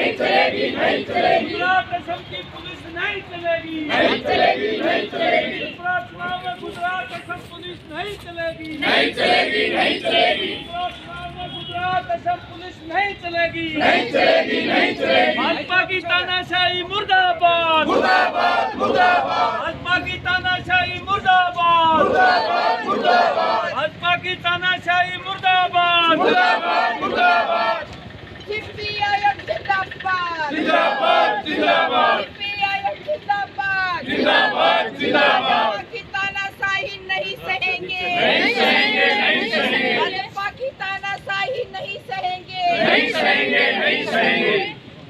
नहीं चलेगी, नहीं चलेगी। गुजरात असम की पुलिस नहीं चलेगी, नहीं चलेगी, नहीं चलेगी। त्रिपुरा चुनाव में गुजरात असम पुलिस नहीं चलेगी, नहीं चलेगी, नहीं चलेगी। त्रिपुरा चुनाव में गुजरात असम पुलिस नहीं चलेगी, नहीं चलेगी, नहीं चलेगी। भाजपा की तानाशाही मुर्दाबाद, मुर्दाबाद, मुर्दाबाद, भाजपा की तानाशाही मुर्दाबाद, मुर्दाबाद, मुर्दाबाद, भाजपा की तानाशाही मुर्दाबाद, मुर्दाबाद, मुर्दाबाद। सीपीआईएम जिंदाबाद, जिंदाबाद, जिंदाबाद, सीपीआईएम जिंदाबाद, जिंदाबाद, जिंदाबाद। भाजपा की तानाशाही नहीं सहेंगे, नहीं सहेंगे, नहीं सहेंगे। भाजपा की तानाशाही नहीं सहेंगे, नहीं सहेंगे, नहीं सहेंगे।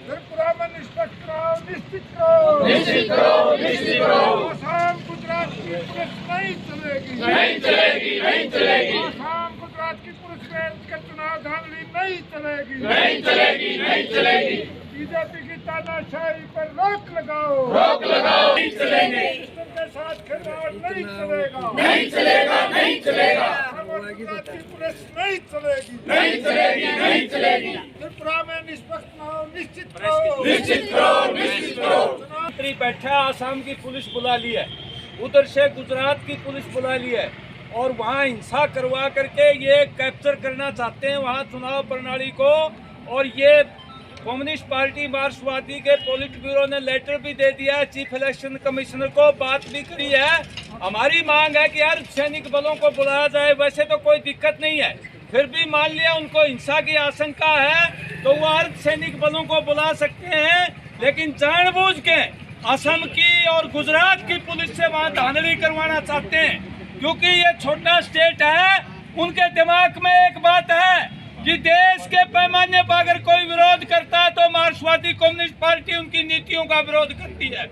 त्रिपुरा में निष्पक्ष चुनाव निश्चित करो, निश्चित करो, निश्चित करो। आसाम गुजरात की पुलिस नहीं चलेगी, नहीं चलेगी, नहीं चलेगी। आसाम गुजरात की पुलिस में का चुनाव धांधली नहीं चलेगी, नहीं चलेगी, नहीं चलेगी। बीजेपी की तानाशाही पर रोक लगाओ, रोक लगाओ, नहीं चलेंगे। सिस्टम के साथ खिलवाड़ नहीं चलेगा, नहीं चलेगा, नहीं चलेगा। आसाम और गुजरात की पुलिस नहीं चलेगी, नहीं चलेगी, नहीं चलेगी। त्रिपुरा में निष्पक्ष चुनाव निश्चित करो, निश्चित करो, निश्चित करो। मंत्री बैठा है, आसाम की पुलिस बुला ली है, उधर से गुजरात की पुलिस बुला ली है और वहाँ हिंसा करवा करके ये कैप्चर करना चाहते हैं वहाँ चुनाव प्रणाली को। और ये कम्युनिस्ट पार्टी मार्क्सवादी के पॉलिट ब्यूरो ने लेटर भी दे दिया है चीफ इलेक्शन कमिश्नर को, बात भी करी है। हमारी मांग है कि यार सैनिक बलों को बुलाया जाए, वैसे तो कोई दिक्कत नहीं है, फिर भी मान लिया उनको हिंसा की आशंका है तो वो अर्ध सैनिक बलों को बुला सकते हैं, लेकिन जानबूझ के असम की और गुजरात की पुलिस से वहाँ धांधली करवाना चाहते हैं, क्योंकि ये छोटा स्टेट है। उनके दिमाग में एक बात है कि देश के पैमाने पर अगर कोई विरोध करता है तो मार्क्सवादी कम्युनिस्ट पार्टी उनकी नीतियों का विरोध करती है,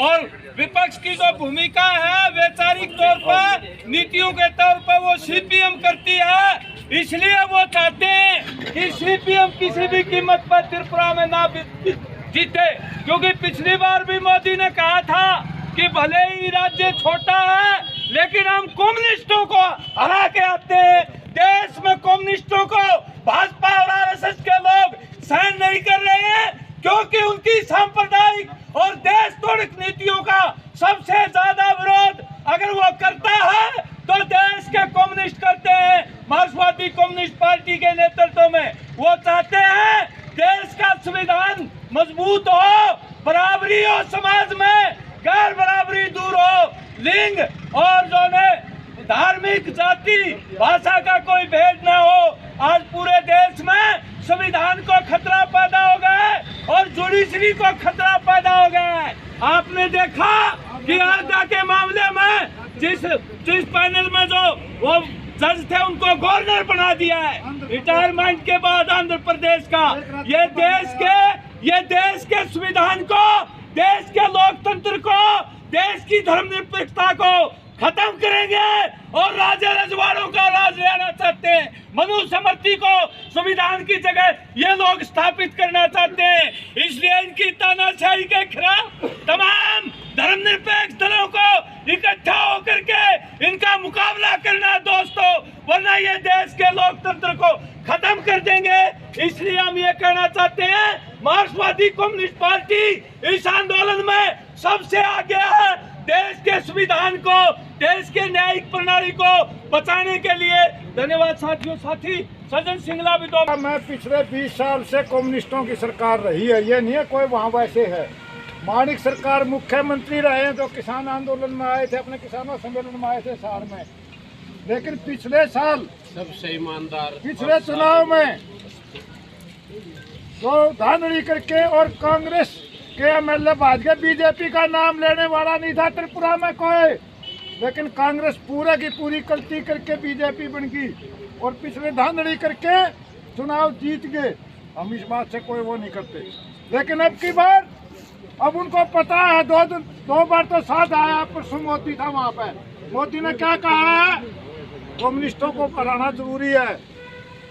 और विपक्ष की जो भूमिका है वैचारिक तौर पर, नीतियों के तौर पर वो सीपीएम करती है। इसलिए वो चाहते हैं कि सीपीएम किसी भी कीमत पर त्रिपुरा में ना जीते, क्योंकि पिछली बार भी मोदी ने कहा था कि भले ही राज्य छोटा है लेकिन हम कम्युनिस्टों को हरा के आते हैं। देश में कम्युनिस्टों को भाजपा और आरएसएस के लोग सहन नहीं कर रहे हैं, क्योंकि उनकी सांप्रदायिक और देशद्रोही नीतियों का सबसे ज्यादा विरोध अगर वो करता है तो देश के कम्युनिस्ट करते हैं। मार्क्सवादी कम्युनिस्ट पार्टी के नेतृत्व में वो चाहते हैं देश का संविधान मजबूत हो, बराबरी हो समाज में, गैर बराबरी दूर हो, लिंग और जो ने धार्मिक जाति भाषा का कोई भेद न हो। आज पूरे देश में संविधान को खतरा पैदा हो गया है और जुडिशरी को खतरा पैदा हो गया है। आपने देखा कि आरदा के मामले में जिस पैनल में जो वो जज थे उनको गवर्नर बना दिया है रिटायरमेंट के बाद आंध्र प्रदेश का। ये देश के संविधान को, देश के लोकतंत्र को, देश की धर्मनिरपेक्षता को खत्म करेंगे और राजा रजवाड़ों का राज लेना चाहते हैं। मनुस्मृति को संविधान की जगह ये लोग स्थापित करना चाहते हैं। इसलिए इनकी तानाशाही के खिलाफ तमाम धर्मनिरपेक्ष दलों को इकट्ठा होकर के इनका मुकाबला करना दोस्तों, वरना ये देश के लोकतंत्र को खत्म कर देंगे। इसलिए हम ये कहना चाहते हैं मार्क्सवादी कम्युनिस्ट पार्टी इस आंदोलन में सबसे आगे है। देश के संविधान को, देश के न्यायिक प्रणाली को बचाने के लिए धन्यवाद साथियों। साथी सज्जन सिंगला भी दो। मैं पिछले 20 साल से कम्युनिस्टों की सरकार रही है, ये नहीं है कोई वहाँ वैसे है। माणिक सरकार मुख्यमंत्री रहे हैं तो किसान आंदोलन में आए थे, अपने किसानों सम्मेलन में आए थे शहर में, लेकिन पिछले साल सबसे ईमानदार पिछले चुनाव में तो धांधली करके और कांग्रेस के एमएलए भाज गए। बीजेपी का नाम लेने वाला नहीं था त्रिपुरा में कोई, लेकिन कांग्रेस पूरा की पूरी गलती करके बीजेपी बन गई और पिछले धांधली करके चुनाव जीत गए। हम इस बात से कोई वो नहीं करते, लेकिन अब की बार अब उनको पता है, दो बार तो साथ आया, परसों मोदी था वहाँ पे। मोदी ने क्या कहा है, कम्युनिस्टों को हराना जरूरी है।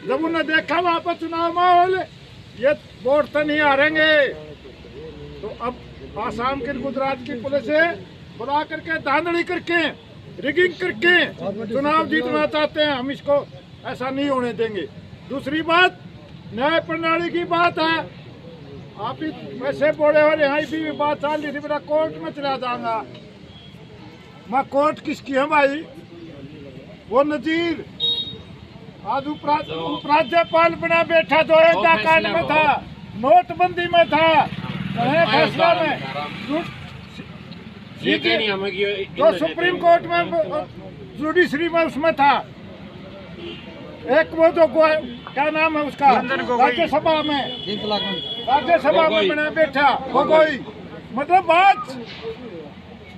जब उन्होंने देखा वहाँ पर चुनाव माहौल, ये वोट तो नहीं हारेंगे, तो अब आसाम के गुजरात की पुलिस बुला करके धांधली करके रिगिंग करके चुनाव जीतना चाहते हैं। हम इसको ऐसा नहीं होने देंगे। दूसरी बात न्याय प्रणाली की बात है। आप ही वैसे बोले हो यहाँ भी बात चल रही थी, बेटा कोर्ट में चला जाऊंगा। मैं कोर्ट किसकी है भाई? वो नजीर आज उपराज्यपाल बना बैठा, जो एकता कांड में था, नोटबंदी में था, फैसला में, जो सुप्रीम कोर्ट में जुडिशरी में उसमें था। एक वो जो क्या नाम है उसका, राज्यसभा में बना बैठा गोगोई। मतलब बात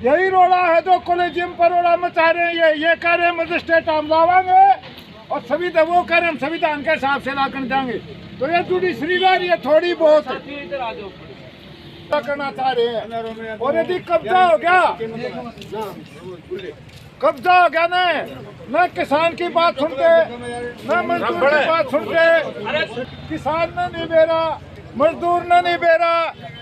यही रोड़ा है जो कॉलेजियम पर रोड़ा मचा रहे हैं। ये कह रहे हैं मजिस्ट्रेट हम लावांगे और संविधान वो कह रहे हैं हम संविधान के हिसाब से ला कर जाएंगे। तो ये जुडिशरी ये थोड़ी बहुत करना चाह रहे हैं। और यदि कब्जा हो गया न किसान की बात सुनते, न मजदूर की बात सुनते, किसान ने नहीं बेरा, मजदूर ने नहीं बेरा,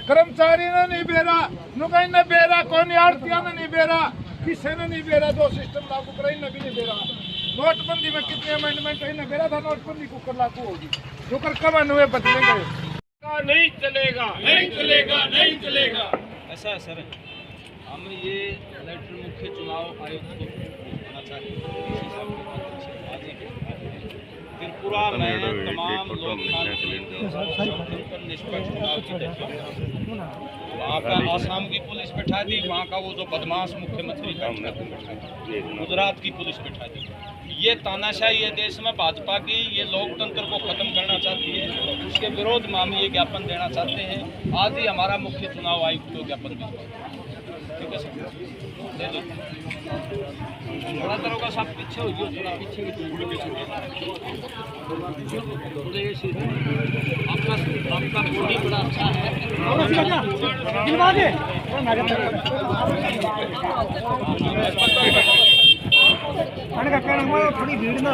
कर्मचारी ने नहीं बेरा, नुकई ने बेरा, कौन आड़तिया ने नहीं बेरा, किसी ने नहीं बेरा। जो सिस्टम लागू कराई ने भी नहीं बेरा। नोटबंदी में कितने अमेंडमेंट है बेरा था, नोटबंदी को कर लागू होगी जो कर कब हुए बदलेंगे। नहीं चलेगा, नहीं चलेगा, नहीं चलेगा। ऐसा है सर, हम ये लेटर मुख्य चुनाव आयोग को देना चाहते हैं। त्रिपुरा में तमाम लोकतांत्रिक निष्पक्ष चुनाव की तैयारी, वहाँ का आसाम की पुलिस बैठा दी, वहाँ का वो जो बदमाश मुख्यमंत्री का गुजरात की पुलिस बैठा दी। ये तानाशाही है देश में भाजपा की, ये लोकतंत्र को खत्म करना चाहती है। उसके विरोध में हम ये ज्ञापन देना चाहते हैं। आज ही हमारा मुख्य चुनाव आयुक्त को ज्ञापन भिजवा। ठीक है सर, दे दो। थोड़ा दरोगा साहब पीछे हो गए, थोड़ा पीछे आपका बॉडी बड़ा अच्छा है। थोड़ी भीड़ ना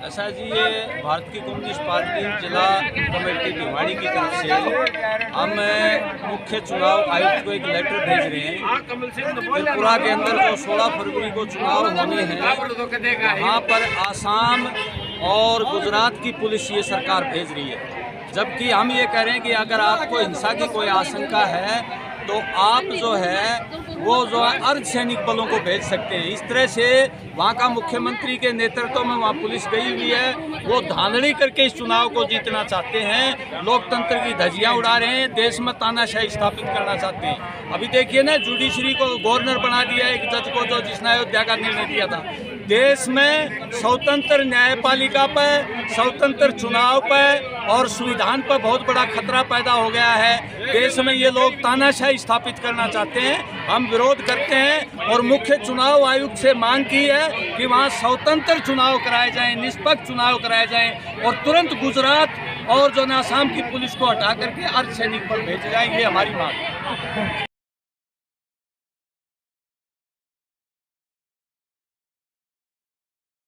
ऐसा जी, ये भारतीय कम्युनिस्ट पार्टी जिला कमेटी भिवाड़ी की तरफ से हम मुख्य चुनाव आयुक्त को एक लेटर भेज रहे हैं। त्रिपुरा के अंदर जो 16 फरवरी को चुनाव होने हैं, वहाँ पर आसाम और गुजरात की पुलिस ये सरकार भेज रही है। जबकि हम ये कह रहे हैं कि अगर आपको हिंसा की कोई आशंका है तो आप जो है वो जो है अर्धसैनिक बलों को भेज सकते हैं। इस तरह से वहाँ का मुख्यमंत्री के नेतृत्व में वहाँ पुलिस गई हुई है। वो धांधली करके इस चुनाव को जीतना चाहते हैं, लोकतंत्र की धज्जियाँ उड़ा रहे हैं, देश में तानाशाही स्थापित करना चाहते हैं। अभी देखिए ना, जुडिशरी को गवर्नर बना दिया एक जज को, जो जिसने अयोध्या का निर्णय दिया था। देश में स्वतंत्र न्यायपालिका पर, स्वतंत्र चुनाव पर और संविधान पर बहुत बड़ा खतरा पैदा हो गया है। देश में ये लोग तानाशाही स्थापित करना चाहते हैं। हम विरोध करते हैं और मुख्य चुनाव आयुक्त से मांग की है कि वहाँ स्वतंत्र चुनाव कराए जाएं, निष्पक्ष चुनाव कराए जाएं और तुरंत गुजरात और जो आसाम की पुलिस को हटा करके अर्धसैनिक बल भेजे जाएं। ये हमारी मांग है।